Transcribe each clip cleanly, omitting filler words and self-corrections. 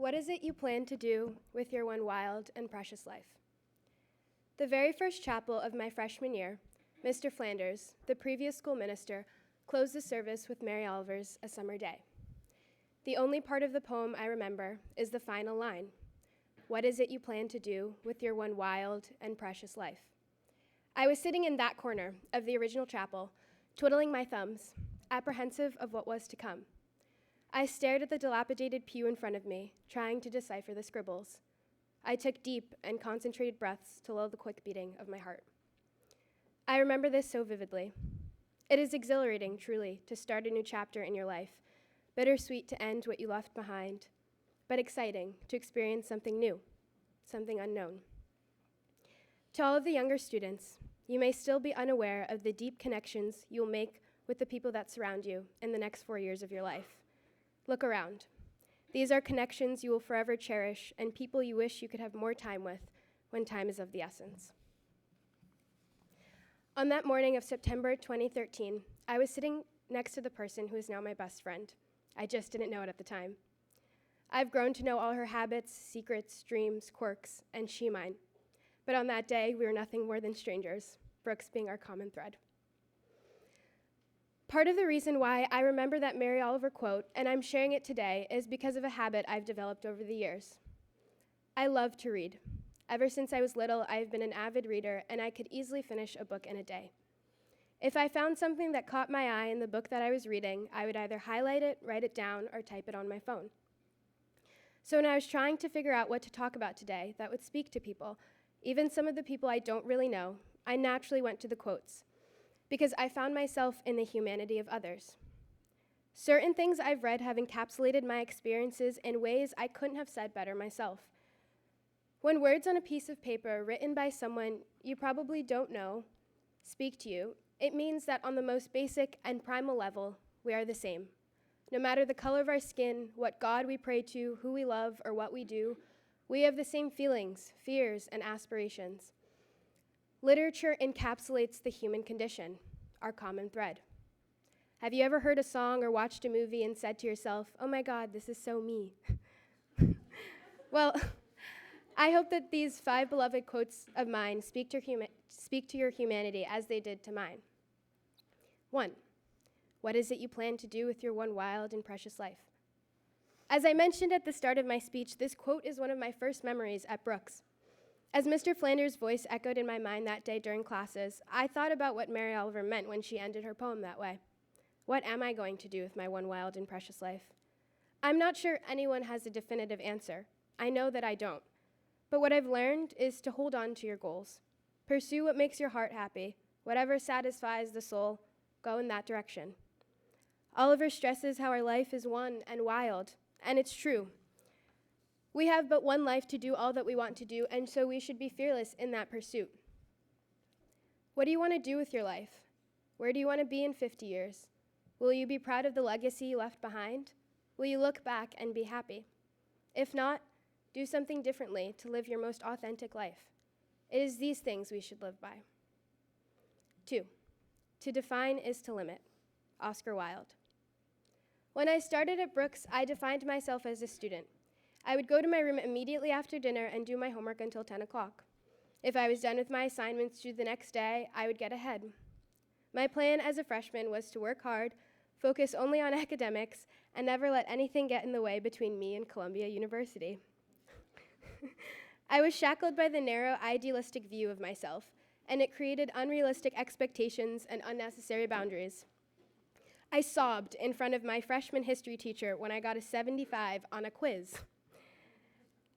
What is it you plan to do with your one wild and precious life? The very first chapel of my freshman year, Mr. Flanders, the previous school minister, closed the service with Mary Oliver's A Summer Day. The only part of the poem I remember is the final line. What is it you plan to do with your one wild and precious life? I was sitting in that corner of the original chapel, twiddling my thumbs, apprehensive of what was to come. I stared at the dilapidated pew in front of me, trying to decipher the scribbles. I took deep and concentrated breaths to lull the quick beating of my heart. I remember this so vividly. It is exhilarating, truly, to start a new chapter in your life, bittersweet to end what you left behind, but exciting to experience something new, something unknown. To all of the younger students, you may still be unaware of the deep connections you will make with the people that surround you in the next 4 years of your life. Look around. These are connections you will forever cherish and people you wish you could have more time with when time is of the essence. On that morning of September 2013, I was sitting next to the person who is now my best friend. I just didn't know it at the time. I've grown to know all her habits, secrets, dreams, quirks, and she mine. But on that day, we were nothing more than strangers, Brooks being our common thread. Part of the reason why I remember that Mary Oliver quote, and I'm sharing it today, is because of a habit I've developed over the years. I love to read. Ever since I was little, I have been an avid reader, and I could easily finish a book in a day. If I found something that caught my eye in the book that I was reading, I would either highlight it, write it down, or type it on my phone. So when I was trying to figure out what to talk about today that would speak to people, even some of the people I don't really know, I naturally went to the quotes, because I found myself in the humanity of others. Certain things I've read have encapsulated my experiences in ways I couldn't have said better myself. When words on a piece of paper written by someone you probably don't know speak to you, it means that on the most basic and primal level, we are the same. No matter the color of our skin, what God we pray to, who we love, or what we do, we have the same feelings, fears, and aspirations. Literature encapsulates the human condition, our common thread. Have you ever heard a song or watched a movie and said to yourself, oh my God, this is so me? Well, I hope that these 5 beloved quotes of mine speak to your humanity as they did to mine. 1, what is it you plan to do with your one wild and precious life? As I mentioned at the start of my speech, this quote is one of my first memories at Brooks. As Mr. Flanders' voice echoed in my mind that day during classes, I thought about what Mary Oliver meant when she ended her poem that way. What am I going to do with my one wild and precious life? I'm not sure anyone has a definitive answer. I know that I don't. But what I've learned is to hold on to your goals. Pursue what makes your heart happy. Whatever satisfies the soul, go in that direction. Oliver stresses how our life is one and wild, and it's true. We have but one life to do all that we want to do, and so we should be fearless in that pursuit. What do you want to do with your life? Where do you want to be in 50 years? Will you be proud of the legacy you left behind? Will you look back and be happy? If not, do something differently to live your most authentic life. It is these things we should live by. 2, to define is to limit. Oscar Wilde. When I started at Brooks, I defined myself as a student. I would go to my room immediately after dinner and do my homework until 10 o'clock. If I was done with my assignments due the next day, I would get ahead. My plan as a freshman was to work hard, focus only on academics, and never let anything get in the way between me and Columbia University. I was shackled by the narrow, idealistic view of myself, and it created unrealistic expectations and unnecessary boundaries. I sobbed in front of my freshman history teacher when I got a 75 on a quiz.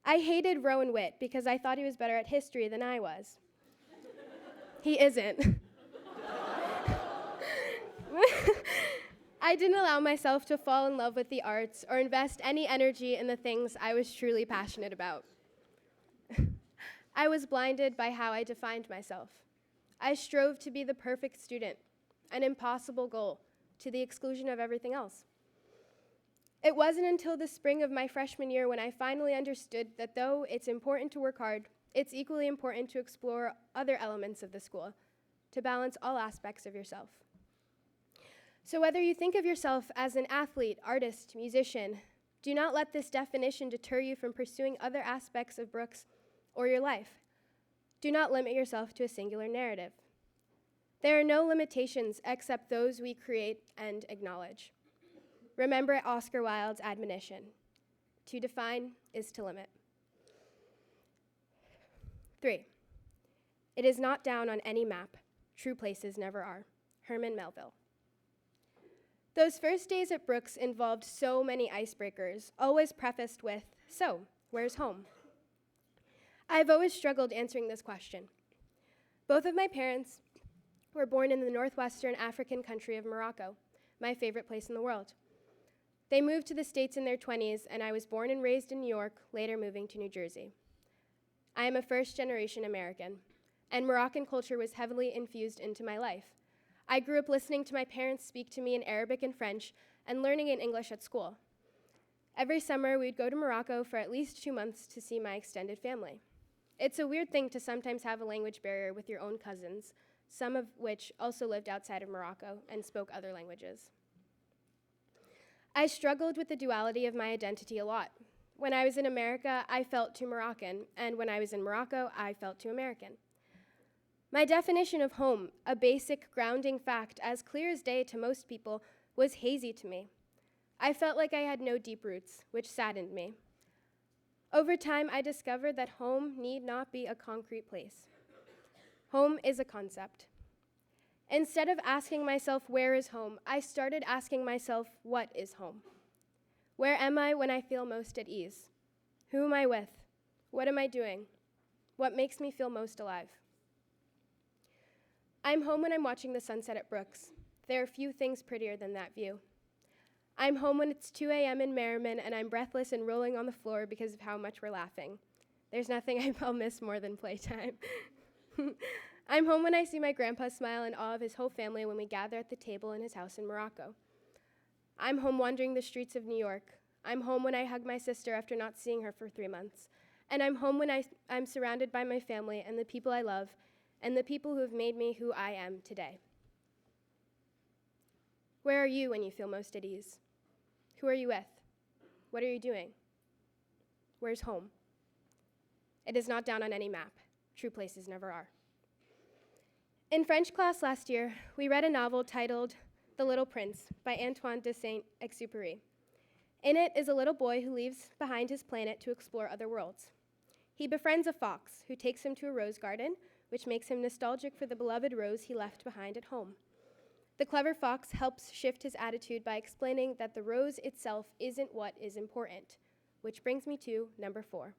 I hated Rowan Witt because I thought he was better at history than I was. He isn't. I didn't allow myself to fall in love with the arts or invest any energy in the things I was truly passionate about. I was blinded by how I defined myself. I strove to be the perfect student, an impossible goal, to the exclusion of everything else. It wasn't until the spring of my freshman year when I finally understood that though it's important to work hard, it's equally important to explore other elements of the school, to balance all aspects of yourself. So whether you think of yourself as an athlete, artist, musician, Do not let this definition deter you from pursuing other aspects of Brooks or your life. Do not limit yourself to a singular narrative. There are no limitations except those we create and acknowledge. Remember Oscar Wilde's admonition: to define is to limit. 3. It is not down on any map. True places never are. Herman Melville. Those first days at Brooks involved so many icebreakers, always prefaced with, "So, where's home?" I've always struggled answering this question. Both of my parents were born in the northwestern African country of Morocco, my favorite place in the world. They moved to the States in their 20s, and I was born and raised in New York, later moving to New Jersey. I am a first-generation American, and Moroccan culture was heavily infused into my life. I grew up listening to my parents speak to me in Arabic and French and learning in English at school. Every summer, we'd go to Morocco for at least 2 months to see my extended family. It's a weird thing to sometimes have a language barrier with your own cousins, some of which also lived outside of Morocco and spoke other languages. I struggled with the duality of my identity a lot. When I was in America, I felt too Moroccan, and when I was in Morocco, I felt too American. My definition of home, a basic grounding fact as clear as day to most people, was hazy to me. I felt like I had no deep roots, which saddened me. Over time, I discovered that home need not be a concrete place. Home is a concept. Instead of asking myself, where is home, I started asking myself, what is home? Where am I when I feel most at ease? Who am I with? What am I doing? What makes me feel most alive? I'm home when I'm watching the sunset at Brooks. There are few things prettier than that view. I'm home when it's 2 a.m. in Merriman and I'm breathless and rolling on the floor because of how much we're laughing. There's nothing I'll miss more than playtime. I'm home when I see my grandpa smile in awe of his whole family when we gather at the table in his house in Morocco. I'm home wandering the streets of New York. I'm home when I hug my sister after not seeing her for 3 months. And I'm home when I'm surrounded by my family and the people I love and the people who have made me who I am today. Where are you when you feel most at ease? Who are you with? What are you doing? Where's home? It is not down on any map. True places never are. In French class last year, we read a novel titled The Little Prince by Antoine de Saint-Exupéry. In it is a little boy who leaves behind his planet to explore other worlds. He befriends a fox who takes him to a rose garden, which makes him nostalgic for the beloved rose he left behind at home. The clever fox helps shift his attitude by explaining that the rose itself isn't what is important, which brings me to number 4.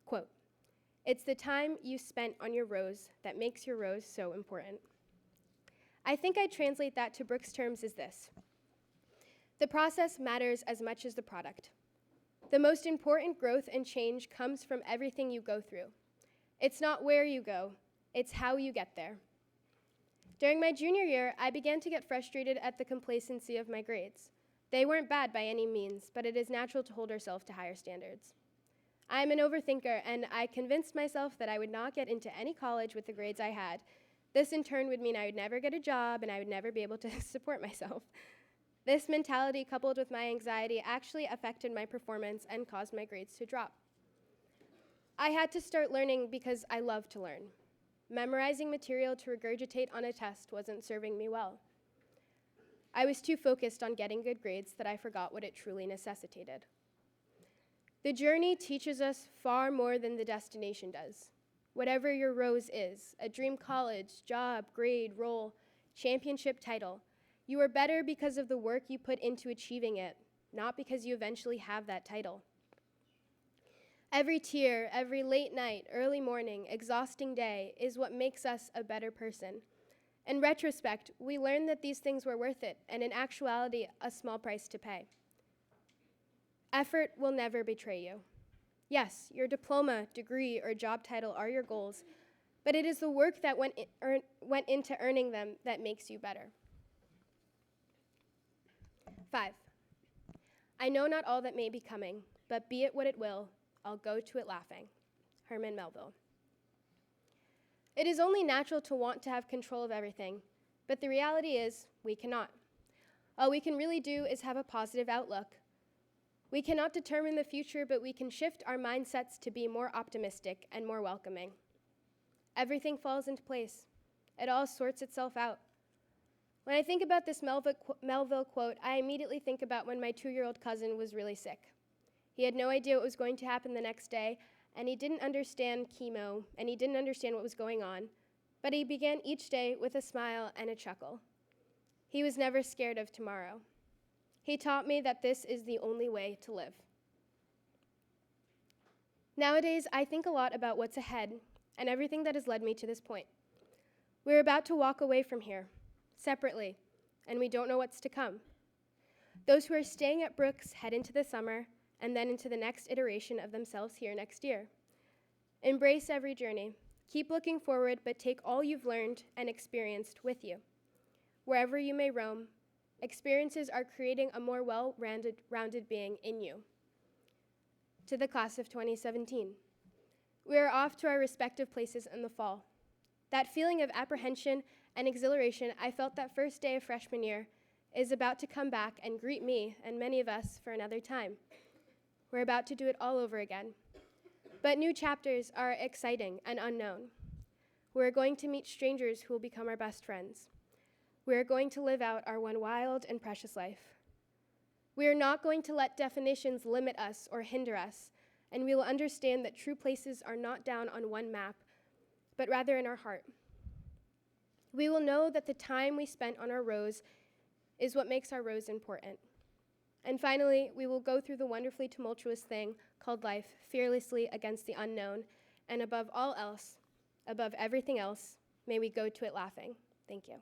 Quote, "It's the time you spent on your rose that makes your rose so important." I think I'd translate that to Brooks' terms as this: the process matters as much as the product. The most important growth and change comes from everything you go through. It's not where you go, it's how you get there. During my junior year, I began to get frustrated at the complacency of my grades. They weren't bad by any means, but it is natural to hold ourselves to higher standards. I am an overthinker, and I convinced myself that I would not get into any college with the grades I had. This in turn would mean I would never get a job and I would never be able to support myself. This mentality, coupled with my anxiety, actually affected my performance and caused my grades to drop. I had to start learning because I love to learn. Memorizing material to regurgitate on a test wasn't serving me well. I was too focused on getting good grades that I forgot what it truly necessitated. The journey teaches us far more than the destination does. Whatever your rose is, a dream college, job, grade, role, championship title, you are better because of the work you put into achieving it, not because you eventually have that title. Every tear, every late night, early morning, exhausting day is what makes us a better person. In retrospect, we learn that these things were worth it, and in actuality, a small price to pay. Effort will never betray you. Yes, your diploma, degree, or job title are your goals, but it is the work that went into earning them that makes you better. 5. I know not all that may be coming, but be it what it will, I'll go to it laughing. Herman Melville. It is only natural to want to have control of everything, but the reality is we cannot. All we can really do is have a positive outlook. We cannot determine the future, but we can shift our mindsets to be more optimistic and more welcoming. Everything falls into place. It all sorts itself out. When I think about this Melville quote, I immediately think about when my 2-year-old cousin was really sick. He had no idea what was going to happen the next day, and he didn't understand chemo, and he didn't understand what was going on, but he began each day with a smile and a chuckle. He was never scared of tomorrow. He taught me that this is the only way to live. Nowadays, I think a lot about what's ahead and everything that has led me to this point. We're about to walk away from here, separately, and we don't know what's to come. Those who are staying at Brooks head into the summer and then into the next iteration of themselves here next year. Embrace every journey. Keep looking forward, but take all you've learned and experienced with you. Wherever you may roam, experiences are creating a more well-rounded being in you. To the class of 2017, we are off to our respective places in the fall. That feeling of apprehension and exhilaration I felt that first day of freshman year is about to come back and greet me and many of us for another time. We're about to do it all over again. But new chapters are exciting and unknown. We're going to meet strangers who will become our best friends. We're going to live out our one wild and precious life. We are not going to let definitions limit us or hinder us, and we will understand that true places are not down on one map, but rather in our heart. We will know that the time we spent on our rows is what makes our rows important. And finally, we will go through the wonderfully tumultuous thing called life fearlessly against the unknown, and above all else, above everything else, may we go to it laughing. Thank you.